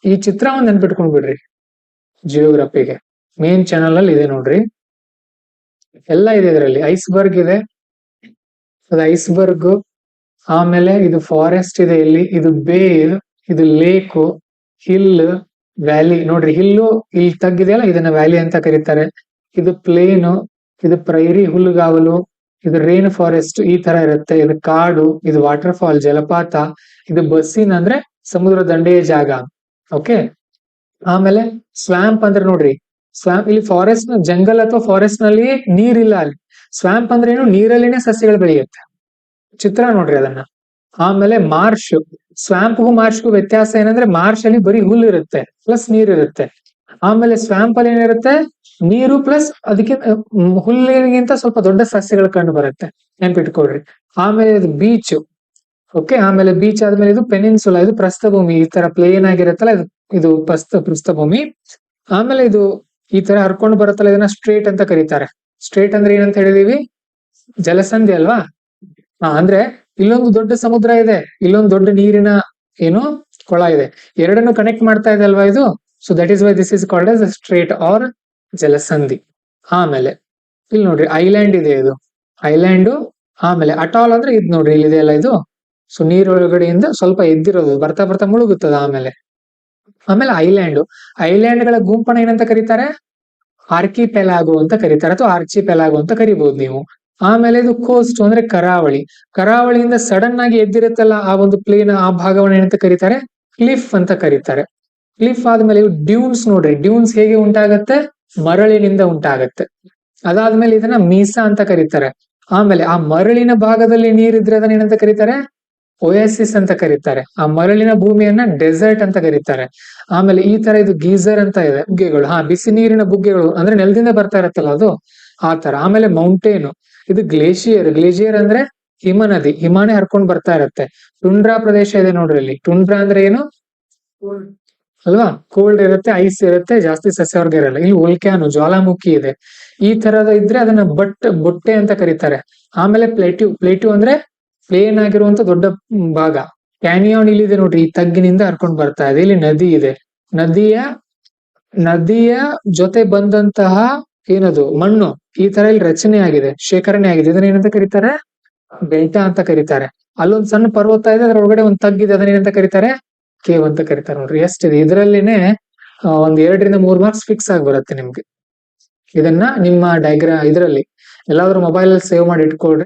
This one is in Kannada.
ಈ ಚಿತ್ರ ಒಂದ್ ನೆನ್ಪಿಟ್ಕೊಂಡ್ ಬಿಡ್ರಿ. ಜಿಯೋಗ್ರಫಿಗೆ ಮೇನ್ ಚಾನಲ್ ಅಲ್ಲಿ ಇದೆ ನೋಡ್ರಿ, ಎಲ್ಲ ಇದೆ ಇದರಲ್ಲಿ. ಐಸ್ಬರ್ಗ್ ಇದೆ, ಅದು ಐಸ್ಬರ್ಗ್. ಆಮೇಲೆ ಇದು ಫಾರೆಸ್ಟ್ ಇದೆ ಇಲ್ಲಿ, ಇದು ಬೇ, ಇದು ಲೇಕು, ಹಿಲ್, ವ್ಯಾಲಿ. ನೋಡ್ರಿ ಹಿಲ್ಲು ಇಲ್ಲಿ ತಗ್ಗಿದೆಯಲ್ಲ, ಇದನ್ನ ವ್ಯಾಲಿ ಅಂತ ಕರೀತಾರೆ. ಇದು ಪ್ಲೇನು, ಇದು ಪ್ರೈರಿ ಹುಲ್ಲುಗಾವಲು, ಇದು ರೇನ್ ಫಾರೆಸ್ಟ್ ಈ ತರ ಇರುತ್ತೆ. ಇದು ಕಾಡು, ಇದು ವಾಟರ್ ಫಾಲ್ ಜಲಪಾತ, ಇದು ಬಸ್ಸಿನ್ ಅಂದ್ರೆ ಸಮುದ್ರ ದಂಡೆಯ ಜಾಗ. ಓಕೆ. ಆಮೇಲೆ ಸ್ವ್ಯಾಂಪ್ ಅಂದ್ರೆ ನೋಡ್ರಿ, ಸ್ವ್ಯಾಂಪ್ ಇಲ್ಲಿ ಫಾರೆಸ್ಟ್ ಜಂಗಲ್ ಅಥವಾ ಫಾರೆಸ್ಟ್ ನಲ್ಲಿ ನೀರಿಲ್ಲ ಅಲ್ಲಿ. ಸ್ವ್ಯಾಂಪ್ ಅಂದ್ರೆ ಏನು, ನೀರಲ್ಲಿನೇ ಸಸ್ಯಗಳು ಬೆಳೆಯುತ್ತೆ. ಚಿತ್ರ ನೋಡ್ರಿ ಅದನ್ನ. ಆಮೇಲೆ ಮಾರ್ಷ್, ಸ್ವ್ಯಾಂಪ್ಗೂ ಮಾರ್ಷ್ಗೂ ವ್ಯತ್ಯಾಸ ಏನಂದ್ರೆ ಮಾರ್ಷ್ ಅಲ್ಲಿ ಬರೀ ಹುಲ್ಲು ಇರುತ್ತೆ ಪ್ಲಸ್ ನೀರ್ ಇರುತ್ತೆ. ಆಮೇಲೆ ಸ್ವ್ಯಾಂಪ್ ಅಲ್ಲಿ ಏನಿರುತ್ತೆ, ನೀರು ಪ್ಲಸ್ ಅದಕ್ಕೆ ಹುಲ್ಲಿಗಿಂತ ಸ್ವಲ್ಪ ದೊಡ್ಡ ಸಸ್ಯಗಳು ಕಂಡು ಬರುತ್ತೆ, ನೆನ್ಪಿಟ್ಕೊಳ್ರಿ. ಆಮೇಲೆ ಇದು ಬೀಚ್. ಓಕೆ. ಆಮೇಲೆ ಬೀಚ್ ಆದ್ಮೇಲೆ ಇದು ಪೆನಿನ್ಸುಲಾ, ಇದು ಪ್ರಸ್ಥಭೂಮಿ. ಈ ತರ ಪ್ಲೇನ್ ಆಗಿರುತ್ತಲ್ಲ ಇದು ಪ್ರಸ್ಥಭೂಮಿ. ಆಮೇಲೆ ಇದು ಈ ತರ ಹರ್ಕೊಂಡು ಬರುತ್ತಲ್ಲ, ಇದನ್ನ ಸ್ಟ್ರೇಟ್ ಅಂತ ಕರೀತಾರೆ. ಸ್ಟ್ರೇಟ್ ಅಂದ್ರೆ ಏನಂತ ಹೇಳಿದೀವಿ, ಜಲಸಂಧಿ ಅಲ್ವಾ. ಅಂದ್ರೆ ಇಲ್ಲೊಂದು ದೊಡ್ಡ ಸಮುದ್ರ ಇದೆ, ಇಲ್ಲೊಂದು ದೊಡ್ಡ ನೀರಿನ ಏನು ಕೊಳ ಇದೆ, ಎರಡನ್ನು ಕನೆಕ್ಟ್ ಮಾಡ್ತಾ ಇದೆ ಅಲ್ವಾ ಇದು. So that is why this is called as strait or ಜಲಸಂಧಿ. ಆಮೇಲೆ ಇಲ್ಲಿ ನೋಡ್ರಿ ಐಲ್ಯಾಂಡ್ ಇದೆ, ಇದು ಐಲ್ಯಾಂಡು. ಆಮೇಲೆ ಅಟಾಲ್ ಅಂದ್ರೆ ಇದು ನೋಡ್ರಿ, ಇಲ್ಲಿದೆ ಅಲ್ಲ ಇದು. ಸೊ ನೀರೊಳಗಡೆಯಿಂದ ಸ್ವಲ್ಪ ಎದ್ದಿರೋದು, ಬರ್ತಾ ಬರ್ತಾ ಮುಳುಗುತ್ತದೆ. ಆಮೇಲೆ ಐಲ್ಯಾಂಡ್, ಐಲ್ಯಾಂಡ್ ಗಳ ಗುಂಪನ್ನ ಏನಂತ ಕರೀತಾರೆ, ಆರ್ಕಿಪೆಲಾಗೋ ಅಂತ ಕರೀತಾರೆ, ಅಥವಾ ಆರ್ಚಿಪೆಲಾಗೋ ಅಂತ ಕರಿಬಹುದು ನೀವು. ಆಮೇಲೆ ಇದು ಕೋಸ್ಟ್ ಅಂದ್ರೆ ಕರಾವಳಿ. ಕರಾವಳಿಯಿಂದ ಸಡನ್ ಆಗಿ ಎದ್ದಿರುತ್ತಲ್ಲ ಆ ಒಂದು ಪ್ಲೇನ್, ಆ ಭಾಗವನ್ನು ಏನಂತ ಕರೀತಾರೆ, ಕ್ಲಿಫ್ ಅಂತ ಕರೀತಾರೆ. ಕ್ಲಿಫ್ ಆದ್ಮೇಲೆ ಇವು ಡ್ಯೂನ್ಸ್ ನೋಡ್ರಿ, ಡ್ಯೂನ್ಸ್ ಹೇಗೆ ಉಂಟಾಗತ್ತೆ, ಮರಳಿನಿಂದ ಉಂಟಾಗತ್ತೆ. ಅದಾದ್ಮೇಲೆ ಇದನ್ನ ಮೀಸಾ ಅಂತ ಕರೀತಾರೆ. ಆಮೇಲೆ ಆ ಮರಳಿನ ಭಾಗದಲ್ಲಿ ನೀರಿದ್ರೆ ಅದನ್ನ ಏನಂತ ಕರೀತಾರೆ, ಒಯಾಸಿಸ್ ಅಂತ ಕರೀತಾರೆ. ಆ ಮರಳಿನ ಭೂಮಿಯನ್ನ ಡೆಸರ್ಟ್ ಅಂತ ಕರೀತಾರೆ. ಆಮೇಲೆ ಈ ತರ ಇದು ಗೀಸರ್ ಅಂತ ಇದೆ, ಬುಗ್ಗೆಗಳು. ಬಿಸಿ ನೀರಿನ ಬುಗ್ಗೆಗಳು ಅಂದ್ರೆ ನೆಲದಿಂದ ಬರ್ತಾ ಇರತ್ತಲ್ಲ ಅದು, ಆ ತರ. ಆಮೇಲೆ ಮೌಂಟೇನು, ಇದು ಗ್ಲೇಷಿಯರ್. ಗ್ಲೇಷಿಯರ್ ಅಂದ್ರೆ ಹಿಮ ನದಿ, ಹಿಮಾನೇ ಹರ್ಕೊಂಡ್ ಬರ್ತಾ ಇರತ್ತೆ. ಟುಂಡ್ರಾ ಪ್ರದೇಶ ಇದೆ ನೋಡ್ರಿ ಇಲ್ಲಿ. ಟುಂಡ್ರಾ ಅಂದ್ರೆ ಏನು ಅಲ್ವಾ, ಕೋಲ್ಡ್ ಇರುತ್ತೆ, ಐಸ್ ಇರುತ್ತೆ, ಜಾಸ್ತಿ ಸಸ್ಯವರ್ಗ ಇರಲ್ಲ. ಇಲ್ಲಿ ವೋಲ್ಕ್ಯಾನು, ಜ್ವಾಲಾಮುಖಿ ಇದೆ. ಈ ತರದ ಇದ್ರೆ ಅದನ್ನ ಬೊಟ್ಟೆ ಅಂತ ಕರೀತಾರೆ. ಆಮೇಲೆ ಪ್ಲೇಟ್ಯೂ ಅಂದ್ರೆ ಪ್ಲೇನ್ ಆಗಿರುವಂತ ದೊಡ್ಡ ಭಾಗ. ಕ್ಯಾನಿಯಾನ್ ಇಲ್ಲಿದೆ ನೋಡ್ರಿ, ಈ ತಗ್ಗಿನಿಂದ ಹರ್ಕೊಂಡ್ ಬರ್ತಾ ಇದೆ. ಇಲ್ಲಿ ನದಿ ಇದೆ, ನದಿಯ ಜೊತೆ ಬಂದಂತಹ ಏನದು ಮಣ್ಣು ಈ ತರ ಇಲ್ಲಿ ರಚನೆ ಆಗಿದೆ, ಶೇಖರಣೆ ಆಗಿದೆ. ಇದನ್ನ ಏನಂತ ಕರೀತಾರೆ, ಡೆಲ್ಟಾ ಅಂತ ಕರೀತಾರೆ. ಅಲ್ಲೊಂದ್ ಸಣ್ಣ ಪರ್ವತ ಇದೆ, ಅದ್ರ ಒಳಗಡೆ ಒಂದ್ ತಗ್ಗಿದೆ, ಅದನ್ನ ಏನಂತ ಕರೀತಾರೆ, ಕೇವ್ ಅಂತ ಕರೀತಾರೆ. ನೋಡ್ರಿ ಎಷ್ಟಿದೆ ಇದ್ರಲ್ಲಿನೇ. ಒಂದ್ 2-3 ಮಾರ್ಕ್ಸ್ ಫಿಕ್ಸ್ ಆಗಿ ಬರುತ್ತೆ ನಿಮ್ಗೆ. ಇದನ್ನ ನಿಮ್ಮ ಇದ್ರಲ್ಲಿ ಎಲ್ಲಾದ್ರೂ ಮೊಬೈಲ್ ಅಲ್ಲಿ ಸೇವ್ ಮಾಡಿ ಇಟ್ಕೊಳ್ರಿ.